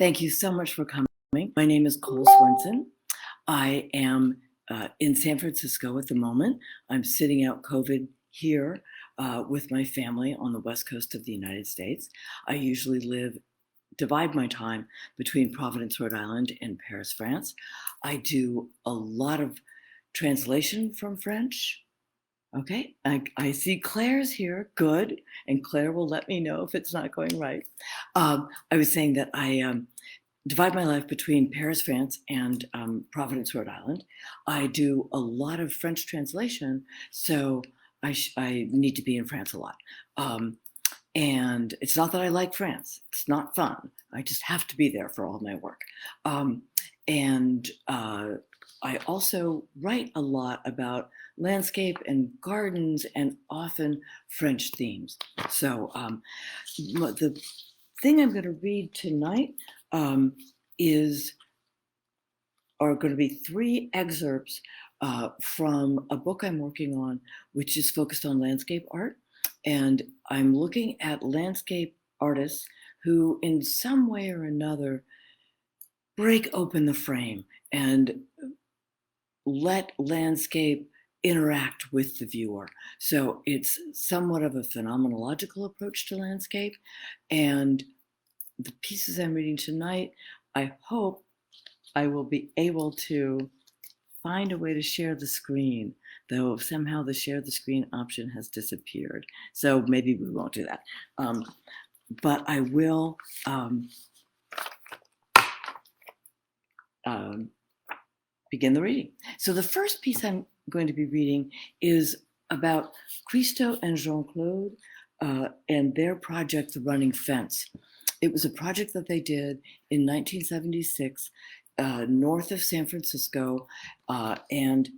Thank you so much for coming. My name is Cole Swensen. I am in San Francisco at the moment. I'm sitting out COVID here with my family on the west coast of the United States. I usually divide my time between Providence, Rhode Island and Paris, France. I do a lot of translation from French. Okay, I see Claire's here, good, and Claire will let me know if it's not going right. I was saying that I divide my life between Paris, France, and Providence, Rhode Island. I do a lot of French translation, so I need to be in France a lot. And it's not that I like France. It's not fun. I just have to be there for all my work. And I also write a lot about landscape and gardens and often French themes. So the thing I'm going to read tonight are going to be 3 excerpts from a book I'm working on, which is focused on landscape art. And I'm looking at landscape artists who, in some way or another, break open the frame and let landscape interact with the viewer. So it's somewhat of a phenomenological approach to landscape. And the pieces I'm reading tonight, I hope I will be able to find a way to share the screen, though somehow the share the screen option has disappeared. So maybe we won't do that. But I will begin the reading. So the first piece I'm going to be reading is about Christo and Jean-Claude and their project, The Running Fence. It was a project that they did in 1976 north of San Francisco. And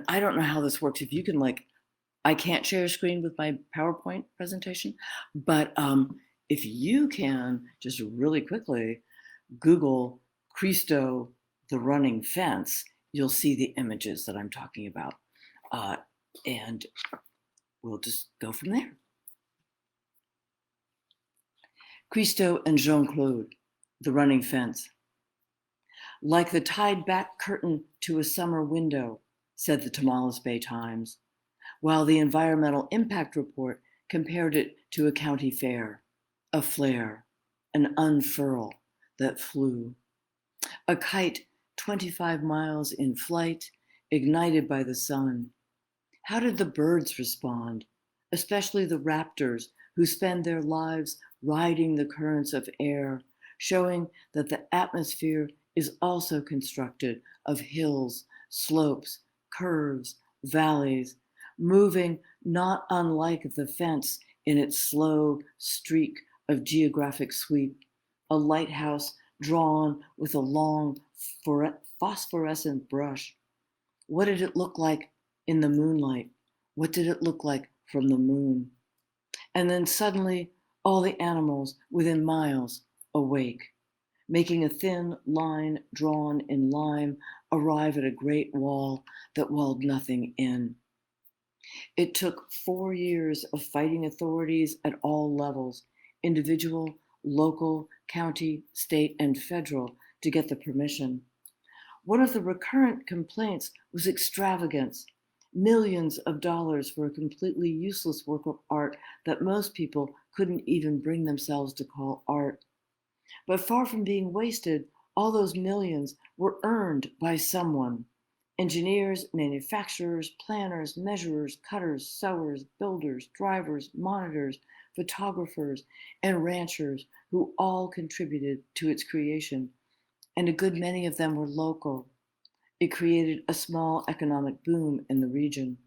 I don't know how this works, if you can I can't share a screen with my PowerPoint presentation, but if you can just really quickly Google Christo, The Running Fence, you'll see the images that I'm talking about. And we'll just go from there. Christo and Jean-Claude, The Running Fence. Like the tied-back curtain to a summer window, said the Tomales Bay Times, while the Environmental Impact Report compared it to a county fair, a flare, an unfurl that flew. A kite 25 miles in flight, ignited by the sun. How did the birds respond, especially the raptors who spend their lives riding the currents of air, showing that the atmosphere is also constructed of hills, slopes, curves, valleys, moving not unlike the fence in its slow streak of geographic sweep, a lighthouse drawn with a long phosphorescent brush. What did it look like in the moonlight? What did it look like from the moon? And then suddenly, all the animals within miles awake, making a thin line drawn in lime arrive at a great wall that walled nothing in. It took 4 years of fighting authorities at all levels, individual, local, county, state, and federal, to get the permission. One of the recurrent complaints was extravagance, millions of dollars for a completely useless work of art that most people couldn't even bring themselves to call art. But far from being wasted, all those millions were earned by someone. Engineers, manufacturers, planners, measurers, cutters, sewers, builders, drivers, monitors, photographers, and ranchers who all contributed to its creation. And a good many of them were local. It created a small economic boom in the region.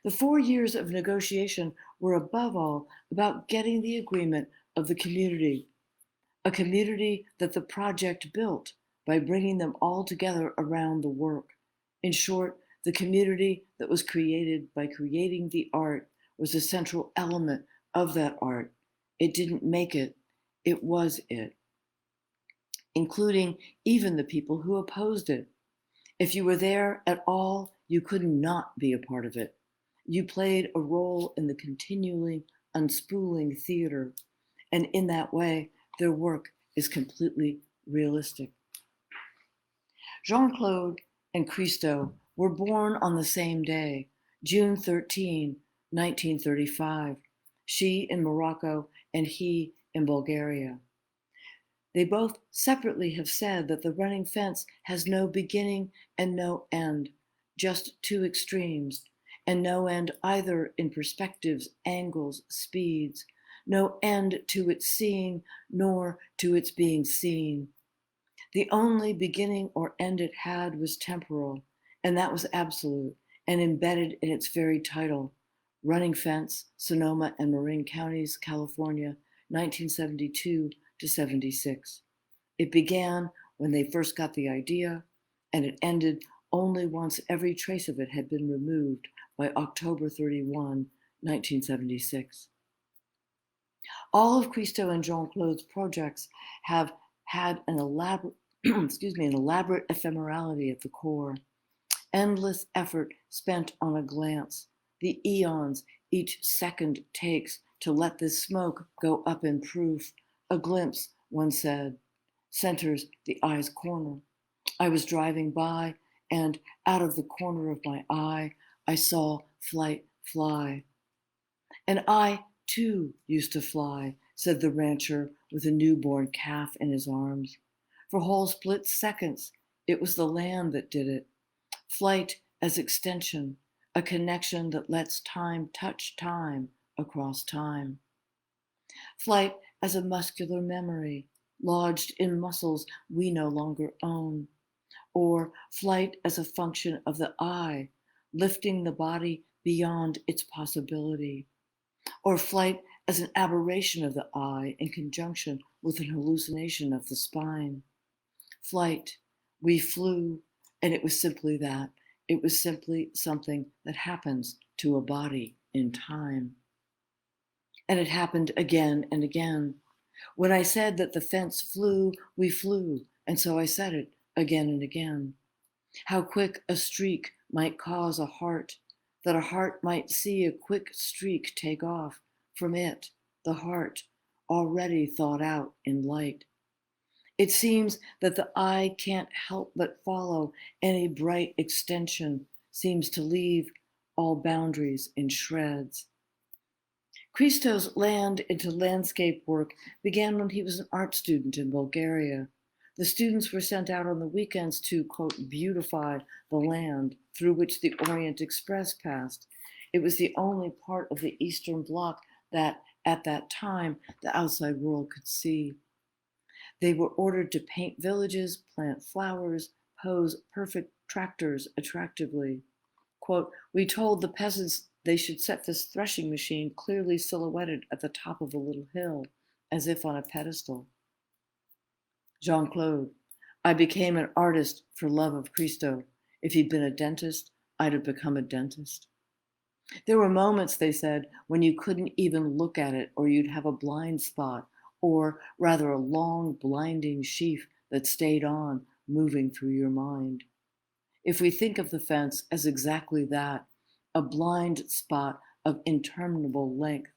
The 4 years of negotiation were above all about getting the agreement of the community, a community that the project built by bringing them all together around the work. In short, the community that was created by creating the art was a central element of that art. It didn't make it, it was it, including even the people who opposed it. If you were there at all, you could not be a part of it. You played a role in the continually unspooling theater, and in that way, their work is completely realistic. Jean-Claude and Christo were born on the same day, June 13, 1935, she in Morocco and he in Bulgaria. They both separately have said that the running fence has no beginning and no end, just two extremes, and no end either in perspectives, angles, speeds, no end to its seeing nor to its being seen. The only beginning or end it had was temporal, and that was absolute and embedded in its very title, Running Fence, Sonoma and Marin Counties, California, 1972 to 76. It began when they first got the idea, and it ended only once every trace of it had been removed by October 31, 1976. All of Christo and Jean-Claude's projects have had an elaborate, an elaborate ephemerality at the core. Endless effort spent on a glance, the eons each second takes to let this smoke go up in proof. A glimpse, one said, centers the eye's corner. I was driving by, and out of the corner of my eye, I saw flight fly. And I, too, used to fly, said the rancher with a newborn calf in his arms. For whole split seconds, it was the land that did it. Flight as extension, a connection that lets time touch time across time. Flight as a muscular memory, lodged in muscles we no longer own. Or flight as a function of the eye, lifting the body beyond its possibility. Or flight as an aberration of the eye in conjunction with an hallucination of the spine. Flight, we flew, and it was simply that. It was simply something that happens to a body in time. And it happened again and again. When I said that the fence flew, we flew, and so I said it again and again. How quick a streak might cause a heart, that a heart might see a quick streak take off from it, the heart, already thought out in light. It seems that the eye can't help but follow any bright extension, seems to leave all boundaries in shreds. Christo's land into landscape work began when he was an art student in Bulgaria. The students were sent out on the weekends to, quote, beautify the land through which the Orient Express passed. It was the only part of the Eastern Bloc that, at that time, the outside world could see. They were ordered to paint villages, plant flowers, pose perfect tractors attractively. Quote, we told the peasants they should set this threshing machine clearly silhouetted at the top of a little hill, as if on a pedestal. Jean-Claude, I became an artist for love of Christo. If he'd been a dentist, I'd have become a dentist. There were moments, they said, when you couldn't even look at it, or you'd have a blind spot, or rather a long, blinding sheaf that stayed on, moving through your mind. If we think of the fence as exactly that, a blind spot of interminable length,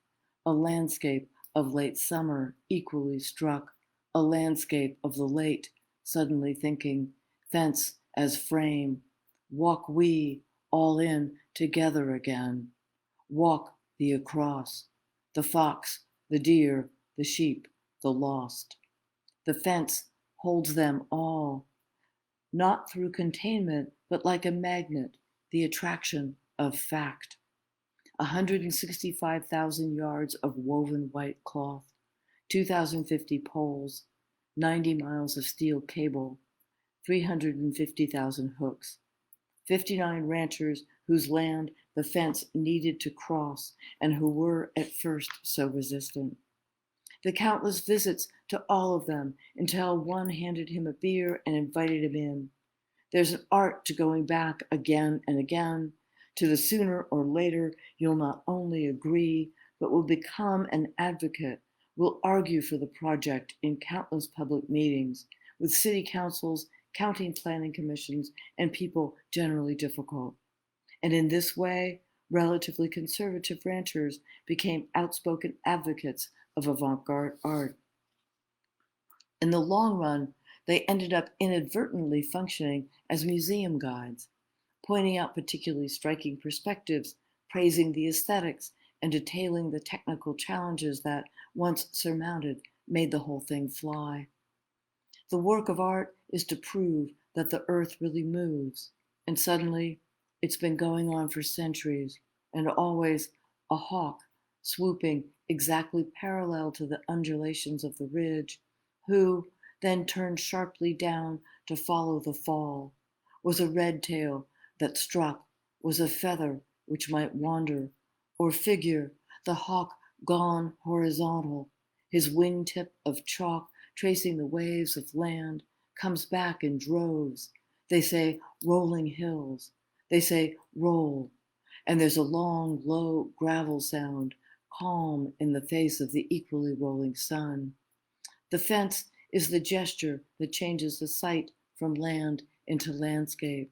a landscape of late summer equally struck, a landscape of the late, suddenly thinking, fence as frame, walk we all in together again, walk the across, the fox, the deer, the sheep, the lost. The fence holds them all, not through containment, but like a magnet, the attraction of fact. 165,000 yards of woven white cloth, 2,050 poles, 90 miles of steel cable, 350,000 hooks, 59 ranchers whose land the fence needed to cross and who were at first so resistant. The countless visits to all of them until one handed him a beer and invited him in. There's an art to going back again and again, to the sooner or later you'll not only agree, but will become an advocate, will argue for the project in countless public meetings, with city councils, county planning commissions, and people generally difficult. And in this way, relatively conservative ranchers became outspoken advocates of avant-garde art. In the long run, they ended up inadvertently functioning as museum guides, pointing out particularly striking perspectives, praising the aesthetics, and detailing the technical challenges that, once surmounted, made the whole thing fly. The work of art is to prove that the earth really moves, and suddenly it's been going on for centuries, and always a hawk swooping exactly parallel to the undulations of the ridge, who then turned sharply down to follow the fall, was a red tail that struck, was a feather which might wander, or figure, the hawk gone horizontal, his wingtip of chalk tracing the waves of land, comes back in droves. They say rolling hills. They say roll. And there's a long, low gravel sound, calm in the face of the equally rolling sun. The fence is the gesture that changes the sight from land into landscape.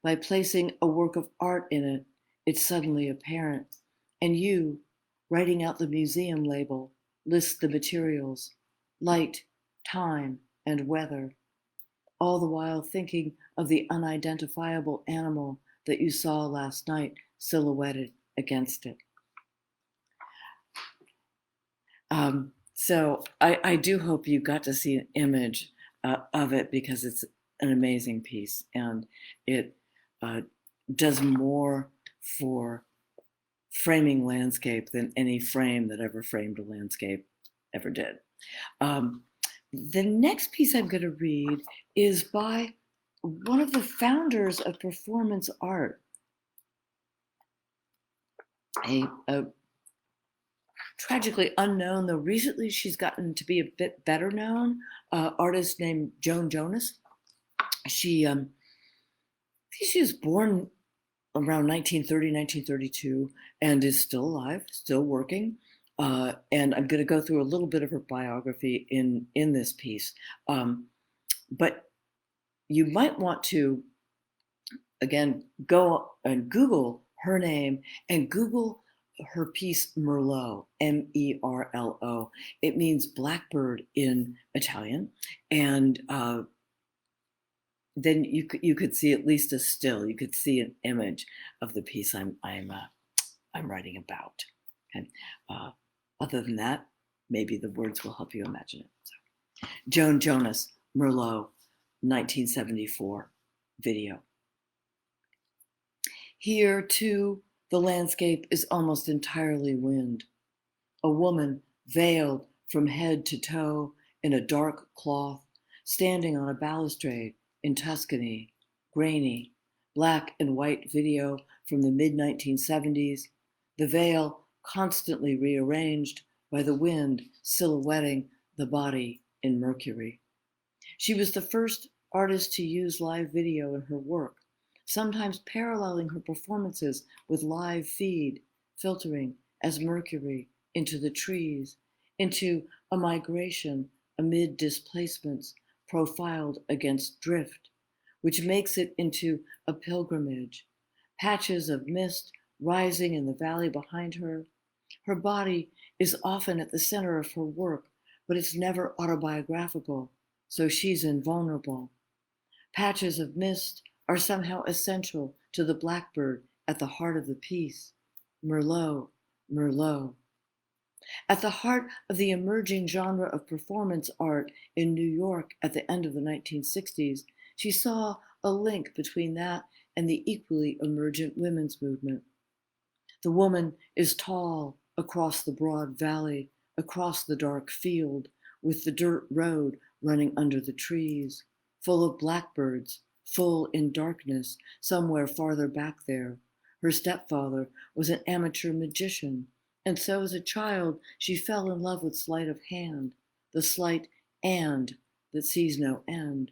By placing a work of art in it, it's suddenly apparent. And you, writing out the museum label, list the materials, light, time, and weather, all the while thinking of the unidentifiable animal that you saw last night silhouetted against it. So I do hope you got to see an image of it, because it's an amazing piece, and it does more for framing landscape than any frame that ever framed a landscape ever did. The next piece I'm going to read is by one of the founders of performance art, a tragically unknown, though recently she's gotten to be a bit better known, artist named Joan Jonas. She was born around 1930, 1932, and is still alive, still working. And I'm going to go through a little bit of her biography in this piece. But you might want to, again, go and Google her name and Google her piece Merlot, Merlo. It means blackbird in Italian. And then you could see at least a still. You could see an image of the piece I'm writing about. Okay. Other than that, maybe the words will help you imagine it. So, Joan Jonas, Merlot, 1974 video. Here, too, the landscape is almost entirely wind. A woman veiled from head to toe in a dark cloth, standing on a balustrade in Tuscany, grainy, black and white video from the mid-1970s, the veil constantly rearranged by the wind silhouetting the body in mercury. She was the first artist to use live video in her work, sometimes paralleling her performances with live feed, filtering as mercury into the trees, into a migration amid displacements profiled against drift, which makes it into a pilgrimage, patches of mist rising in the valley behind her. Her body is often at the center of her work, but it's never autobiographical, so she's invulnerable. Patches of mist are somehow essential to the blackbird at the heart of the piece. Merlot, Merlot. At the heart of the emerging genre of performance art in New York at the end of the 1960s, she saw a link between that and the equally emergent women's movement. The woman is tall across the broad valley, across the dark field, with the dirt road running under the trees, full of blackbirds, full in darkness, somewhere farther back there. Her stepfather was an amateur magician, and so as a child she fell in love with sleight of hand, the slight and that sees no end,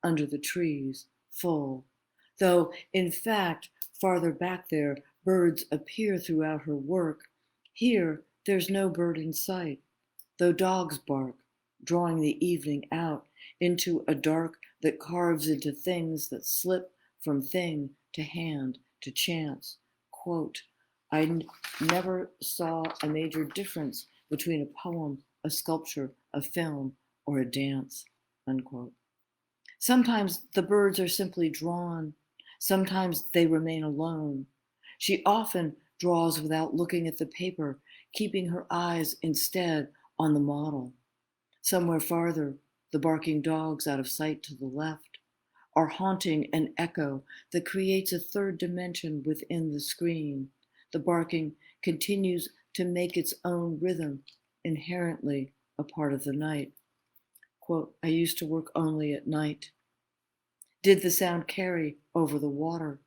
under the trees, full. Though, in fact, farther back there, birds appear throughout her work. Here, there's no bird in sight, though dogs bark, drawing the evening out into a dark that carves into things that slip from thing to hand to chance. Quote, I never saw a major difference between a poem, a sculpture, a film, or a dance, unquote. Sometimes the birds are simply drawn. Sometimes they remain alone. She often draws without looking at the paper, keeping her eyes instead on the model. Somewhere farther, the barking dogs out of sight to the left are haunting an echo that creates a third dimension within the screen. The barking continues to make its own rhythm, inherently a part of the night. Quote, I used to work only at night. Did the sound carry over the water?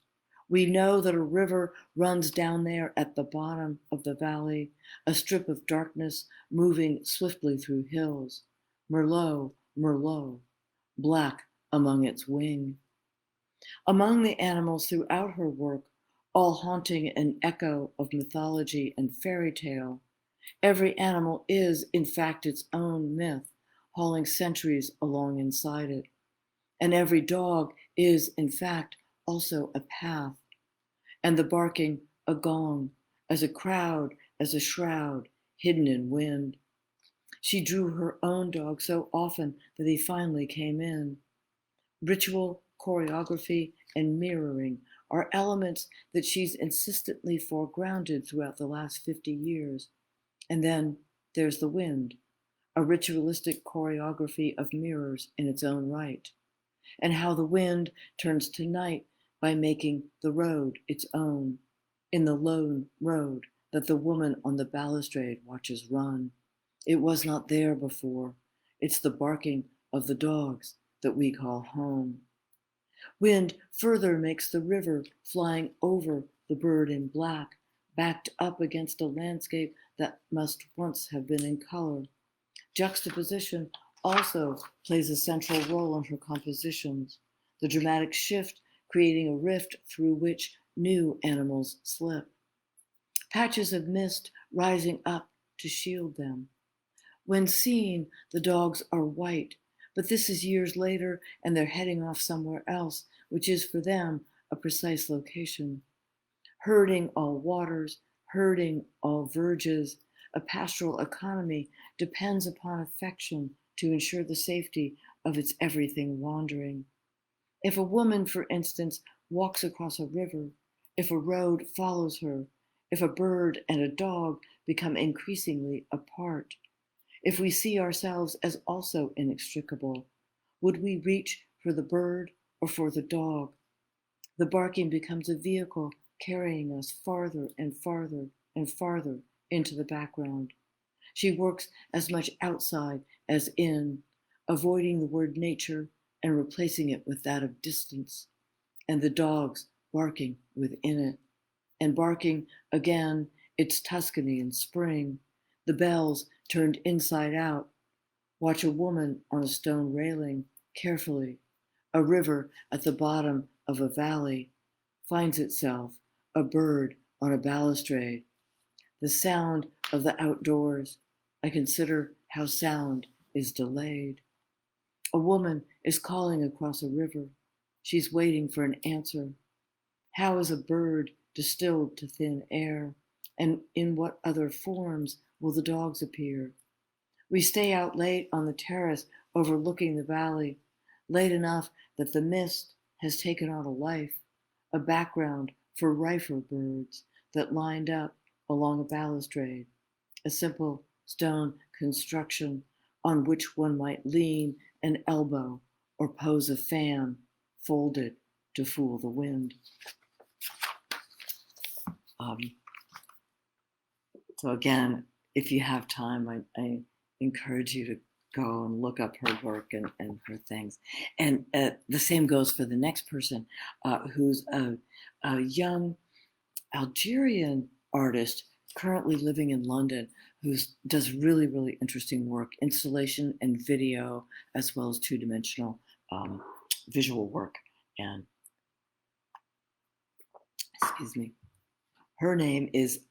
We know that a river runs down there at the bottom of the valley, a strip of darkness moving swiftly through hills. Merlot, Merlot, black among its wing. Among the animals throughout her work, all haunting an echo of mythology and fairy tale, every animal is, in fact, its own myth, hauling centuries along inside it. And every dog is, in fact, also a path, and the barking a gong, as a crowd, as a shroud, hidden in wind. She drew her own dog so often that he finally came in. Ritual, choreography, and mirroring are elements that she's insistently foregrounded throughout the last 50 years. And then there's the wind, a ritualistic choreography of mirrors in its own right, and how the wind turns to night by making the road its own, in the lone road that the woman on the balustrade watches run. It was not there before. It's the barking of the dogs that we call home. Wind further makes the river flying over the bird in black, backed up against a landscape that must once have been in color. Juxtaposition also plays a central role in her compositions, the dramatic shift creating a rift through which new animals slip. Patches of mist rising up to shield them. When seen, the dogs are white, but this is years later and they're heading off somewhere else, which is for them a precise location. Herding all waters, herding all verges, a pastoral economy depends upon affection to ensure the safety of its everything wandering. If a woman, for instance, walks across a river, if a road follows her, if a bird and a dog become increasingly apart, if we see ourselves as also inextricable, would we reach for the bird or for the dog? The barking becomes a vehicle carrying us farther and farther and farther into the background. She works as much outside as in, avoiding the word nature and replacing it with that of distance, and the dogs barking within it, and barking again its Tuscany in spring, the bells turned inside out. Watch a woman on a stone railing, carefully. A river at the bottom of a valley finds itself, a bird on a balustrade. The sound of the outdoors. I consider how sound is delayed. A woman is calling across a river. She's waiting for an answer. How is a bird distilled to thin air? And in what other forms will the dogs appear? We stay out late on the terrace overlooking the valley, late enough that the mist has taken on a life, a background for rifer birds that lined up along a balustrade, a simple stone construction on which one might lean an elbow or pose a fan folded to fool the wind. So again, if you have time, I encourage you to go and look up her work and her things. And the same goes for the next person, who's a young Algerian artist currently living in London who does really, really interesting work, installation and video, as well as two-dimensional visual work. And excuse me. Her name is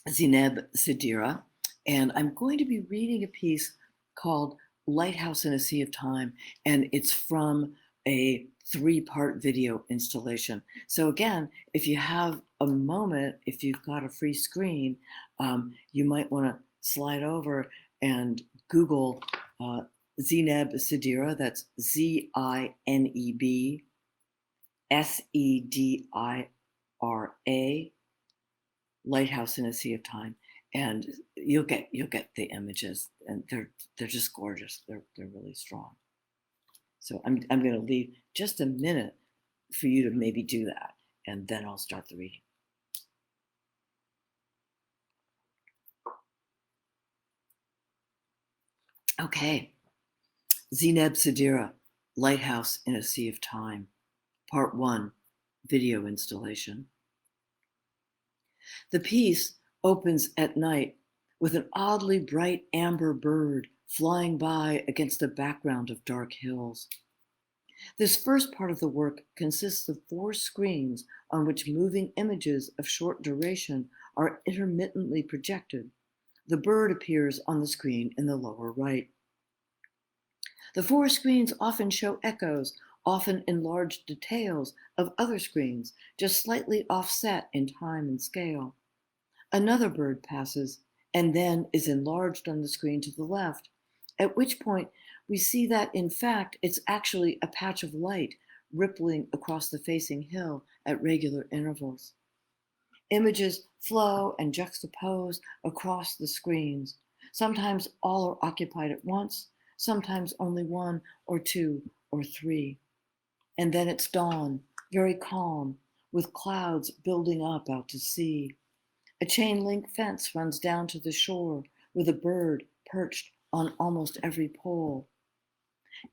Zineb Sidira, and I'm going to be reading a piece called Lighthouse in a Sea of Time, and it's from a 3-part video installation. So again, if you have a moment, if you've got a free screen, you might want to slide over and Google Zineb Sedira, that's ZinebSedira, Lighthouse in a Sea of Time, and you'll get the images, and they're just gorgeous. They're really strong. So I'm going to leave just a minute for you to maybe do that, and then I'll start the reading. Okay, Zineb Sedira, Lighthouse in a Sea of Time, Part 1, Video Installation. The piece opens at night with an oddly bright amber bird flying by against a background of dark hills. This first part of the work consists of 4 screens on which moving images of short duration are intermittently projected. The bird appears on the screen in the lower right. The 4 screens often show echoes, often enlarged details of other screens, just slightly offset in time and scale. Another bird passes and then is enlarged on the screen to the left, at which point we see that, in fact, it's actually a patch of light rippling across the facing hill at regular intervals. Images flow and juxtapose across the screens. Sometimes all are occupied at once, sometimes only 1 or 2 or 3. And then it's dawn, very calm, with clouds building up out to sea. A chain-link fence runs down to the shore with a bird perched on almost every pole.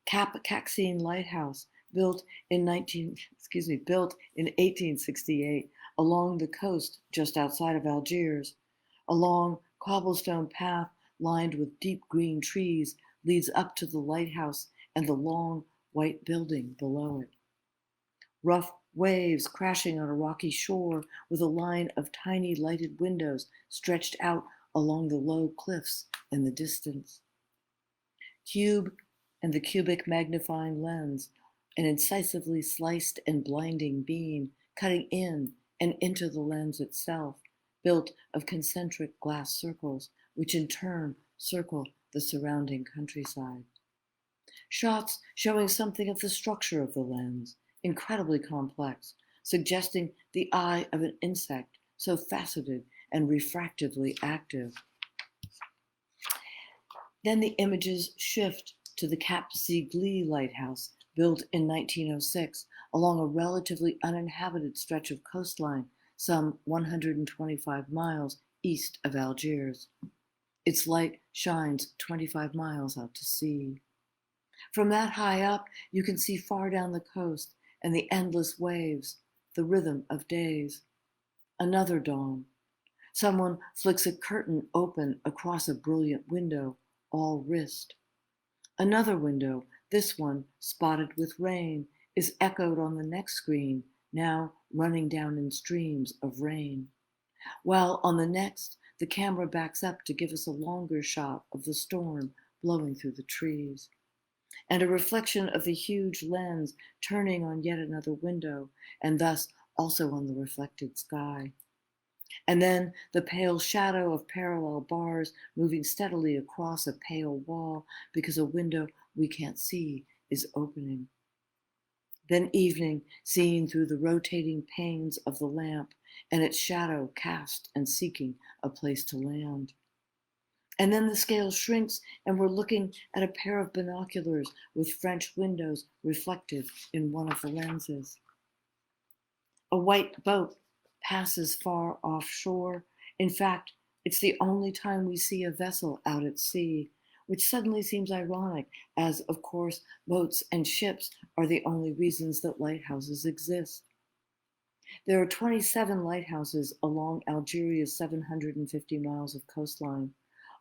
Caxine Lighthouse, built in 1868 along the coast just outside of Algiers. A long cobblestone path lined with deep green trees leads up to the lighthouse and the long white building below it. Rough waves crashing on a rocky shore with a line of tiny lighted windows stretched out along the low cliffs in the distance. Cube and the cubic magnifying lens, an incisively sliced and blinding beam cutting in and into the lens itself, built of concentric glass circles, which in turn circle the surrounding countryside. Shots showing something of the structure of the lens, incredibly complex, suggesting the eye of an insect, so faceted and refractively active. Then the images shift to the Cap Sigli lighthouse, built in 1906 along a relatively uninhabited stretch of coastline, some 125 miles east of Algiers. Its light shines 25 miles out to sea. From that high up, you can see far down the coast and the endless waves, the rhythm of days. Another dawn. Someone flicks a curtain open across a brilliant window, all wrist. Another window, this one spotted with rain, is echoed on the next screen, now running down in streams of rain. While on the next, the camera backs up to give us a longer shot of the storm blowing through the trees, and a reflection of the huge lens turning on yet another window, and thus also on the reflected sky. And then the pale shadow of parallel bars moving steadily across a pale wall because a window we can't see is opening. Then evening, seen through the rotating panes of the lamp, and its shadow cast and seeking a place to land. And then the scale shrinks, and we're looking at a pair of binoculars with French windows reflected in one of the lenses. A white boat passes far offshore. In fact, it's the only time we see a vessel out at sea, which suddenly seems ironic, as, of course, boats and ships are the only reasons that lighthouses exist. There are 27 lighthouses along Algeria's 750 miles of coastline,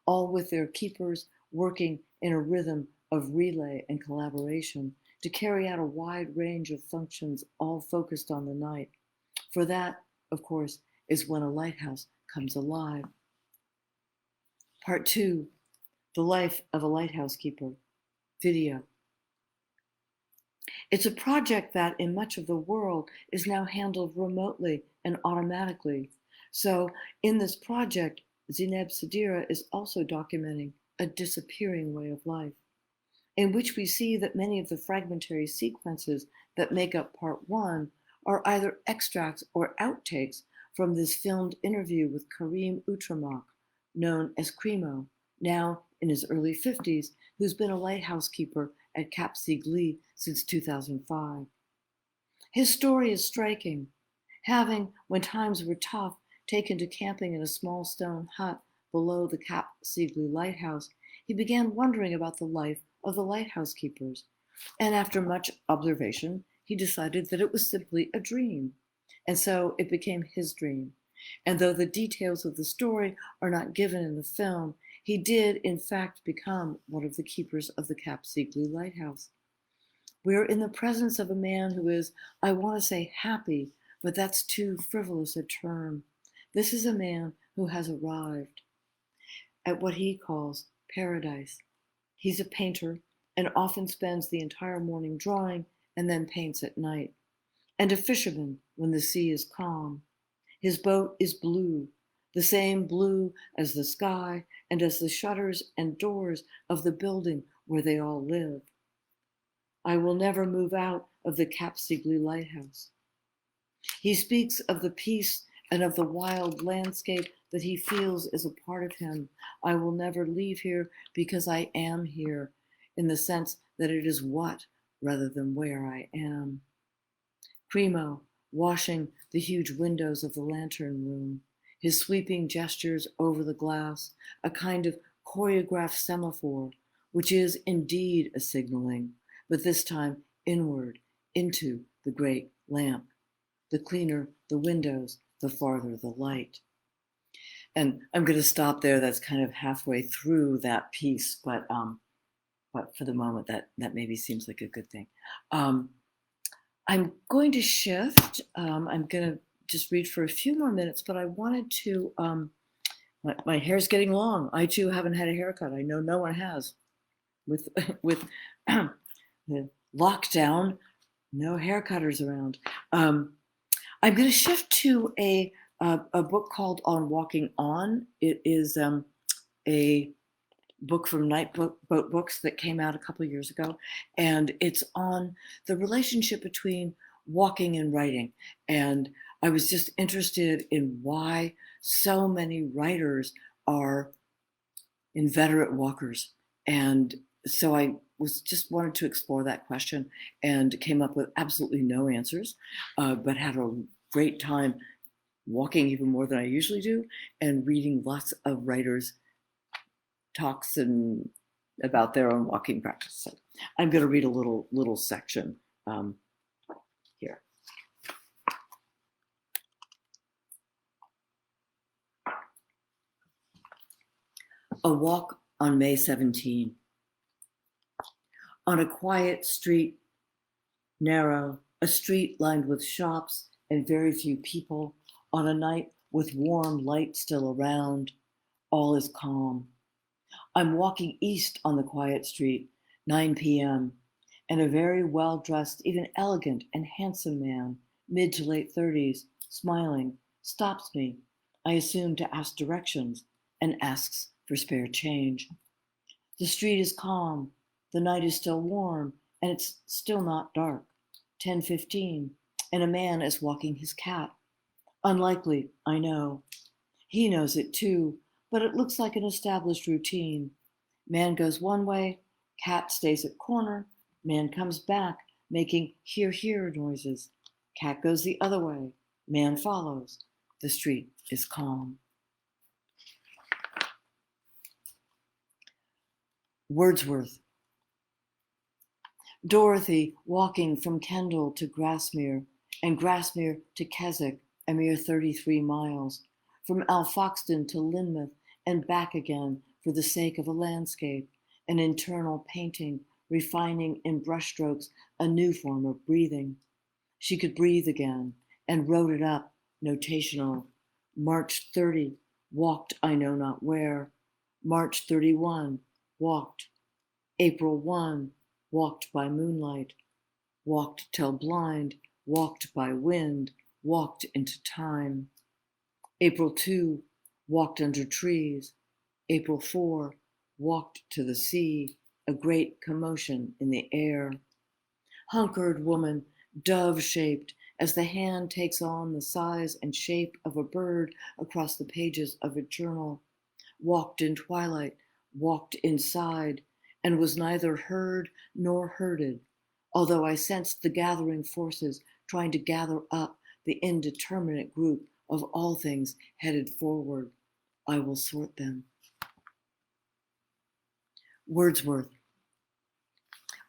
all with their keepers working in a rhythm of relay and collaboration to carry out a wide range of functions, all focused on the night. For that, of course, is when a lighthouse comes alive. Part 2, The Life of a Lighthouse Keeper, video. It's a project that, in much of the world, is now handled remotely and automatically. So, in this project, Zineb Sedira is also documenting a disappearing way of life. in which we see that many of the fragmentary sequences that make up part one are either extracts or outtakes from this filmed interview with Karim Outramach, known as Cremo, now in his early 50s, who's been a lighthouse keeper at Cap Sigli since 2005. His story is striking. Having, when times were tough, taken to camping in a small stone hut below the Cap Sigli lighthouse, he began wondering about the life of the lighthouse keepers. And after much observation, he decided that it was simply a dream. And so it became his dream. And though the details of the story are not given in the film, he did, in fact, become one of the keepers of the Cap Sigli lighthouse. We are in the presence of a man who is, I want to say happy, but that's too frivolous a term. This is a man who has arrived at what he calls paradise. He's a painter and often spends the entire morning drawing and then paints at night, and a fisherman when the sea is calm. His boat is blue, the same blue as the sky and as the shutters and doors of the building where they all live. I will never move out of the Cap Sigli lighthouse. He speaks of the peace and of the wild landscape that he feels is a part of him. I will never leave here because I am here, in the sense that it is what rather than where I am. Cremo, washing the huge windows of the lantern room, his sweeping gestures over the glass, a kind of choreographed semaphore, which is indeed a signaling, but this time inward into the great lamp. The cleaner the windows, the farther the light. And I'm going to stop there. That's kind of halfway through that piece, but for the moment, that maybe seems like a good thing. I'm going to shift. I'm going to just read for a few more minutes, but I wanted to. My hair's getting long. I too haven't had a haircut. I know no one has. With the lockdown, no haircutters around. I'm going to shift to a book called On Walking On. It is a book from Night Boat Books that came out a couple of years ago, and it's on the relationship between walking and writing. And I was just interested in why so many writers are inveterate walkers. And so I was just wanted to explore that question and came up with absolutely no answers, but had a great time walking even more than I usually do and reading lots of writers' talks and about their own walking practice. So I'm going to read a little section here. A walk on May 17. On a quiet street, narrow, a street lined with shops and very few people, on a night with warm light still around, all is calm. I'm walking east on the quiet street, 9 p.m., and a very well-dressed, even elegant and handsome man, mid to late 30s, smiling, stops me, I assume to ask directions, and asks for spare change. The street is calm, the night is still warm, and it's still not dark, 10:15, and a man is walking his cat. Unlikely, I know. He knows it too, but it looks like an established routine. Man goes one way, cat stays at corner, man comes back, making hear hear noises. Cat goes the other way, man follows. The street is calm. Wordsworth. Dorothy walking from Kendal to Grasmere, and Grasmere to Keswick, a mere 33 miles, from Alfoxden to Lynmouth and back again for the sake of a landscape, an internal painting, refining in brushstrokes a new form of breathing. She could breathe again and wrote it up, notational. March 30, walked I know not where. March 31, walked. April 1, walked by moonlight. Walked till blind, walked by wind, walked into time. April 2, walked under trees. April 4, walked to the sea. a great commotion in the air. Hunkered woman, dove-shaped, as the hand takes on the size and shape of a bird across the pages of a journal, walked in twilight, walked inside, and was neither heard nor herded, although I sensed the gathering forces trying to gather up the indeterminate group of all things headed forward. I will sort them. Wordsworth.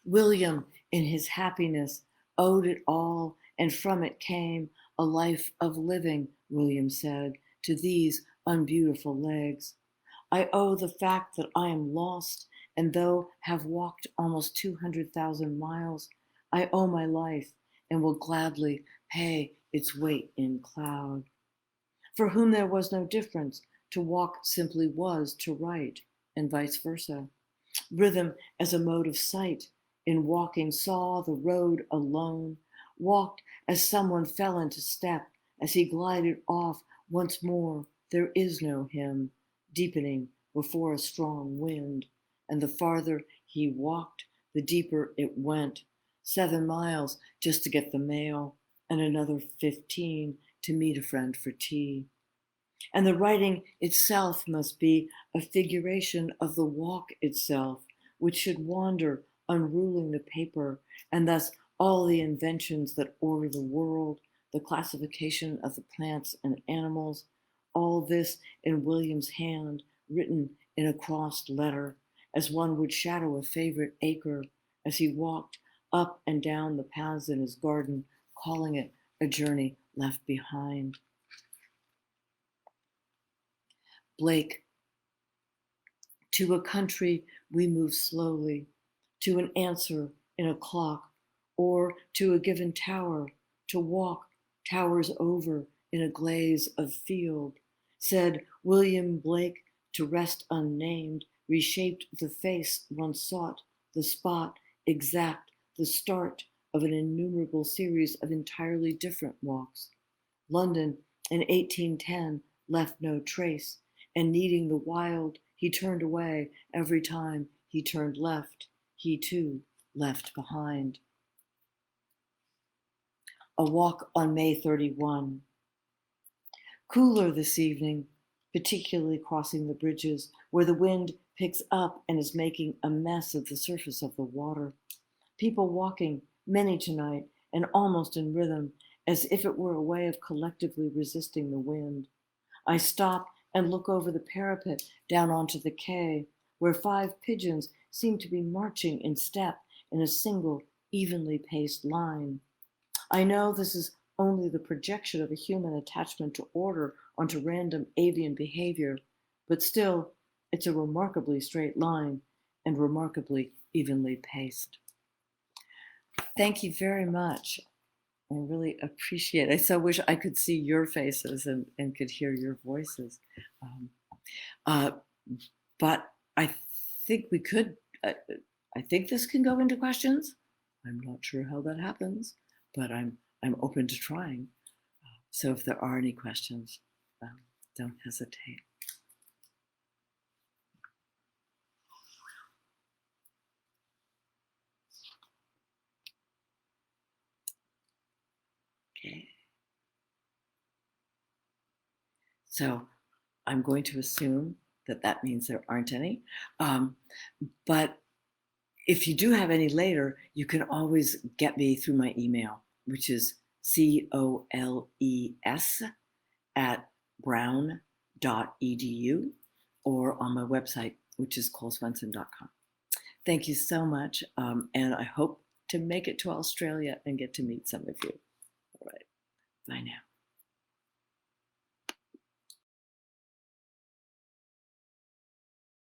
William, in his happiness, owed it all, and from it came a life of living, William said, to these unbeautiful legs. I owe the fact that I am lost, and though have walked almost 200,000 miles, I owe my life and will gladly pay its weight in cloud. For whom there was no difference, to walk simply was to write, and vice versa. Rhythm as a mode of sight, in walking saw the road alone, walked as someone fell into step, as he glided off once more. There is no him, deepening before a strong wind, and the farther he walked, the deeper it went. 7 miles just to get the mail, and another 15 to meet a friend for tea. And the writing itself must be a figuration of the walk itself, which should wander, unruling the paper, and thus all the inventions that order the world, the classification of the plants and animals, all this in William's hand, written in a crossed letter, as one would shadow a favorite acre as he walked up and down the paths in his garden, calling it a journey left behind. Blake. To a country we move slowly, to an answer in a clock, or to a given tower, to walk towers over in a glaze of field, said William Blake to rest unnamed, reshaped the face one sought, the spot exact, the start of an innumerable series of entirely different walks. London in 1810 left no trace, and needing the wild, he turned away every time he turned left. He too left behind. A walk on May 31. Cooler this evening, particularly crossing the bridges where the wind picks up and is making a mess of the surface of the water. People walking, many tonight, and almost in rhythm, as if it were a way of collectively resisting the wind. I stop and look over the parapet down onto the quay, where 5 pigeons seem to be marching in step in a single, evenly paced line. I know this is only the projection of a human attachment to order onto random avian behavior, but still, it's a remarkably straight line and remarkably evenly paced. Thank you very much. I really appreciate it. I so wish I could see your faces and could hear your voices. But I think we could, I think this can go into questions. I'm not sure how that happens, but I'm open to trying. So if there are any questions, don't hesitate. Okay. So I'm going to assume that means there aren't any. But if you do have any later, you can always get me through my email, which is coles@brown.edu, or on my website, which is coleswensen.com. Thank you so much, and I hope to make it to Australia and get to meet some of you. All right, bye now.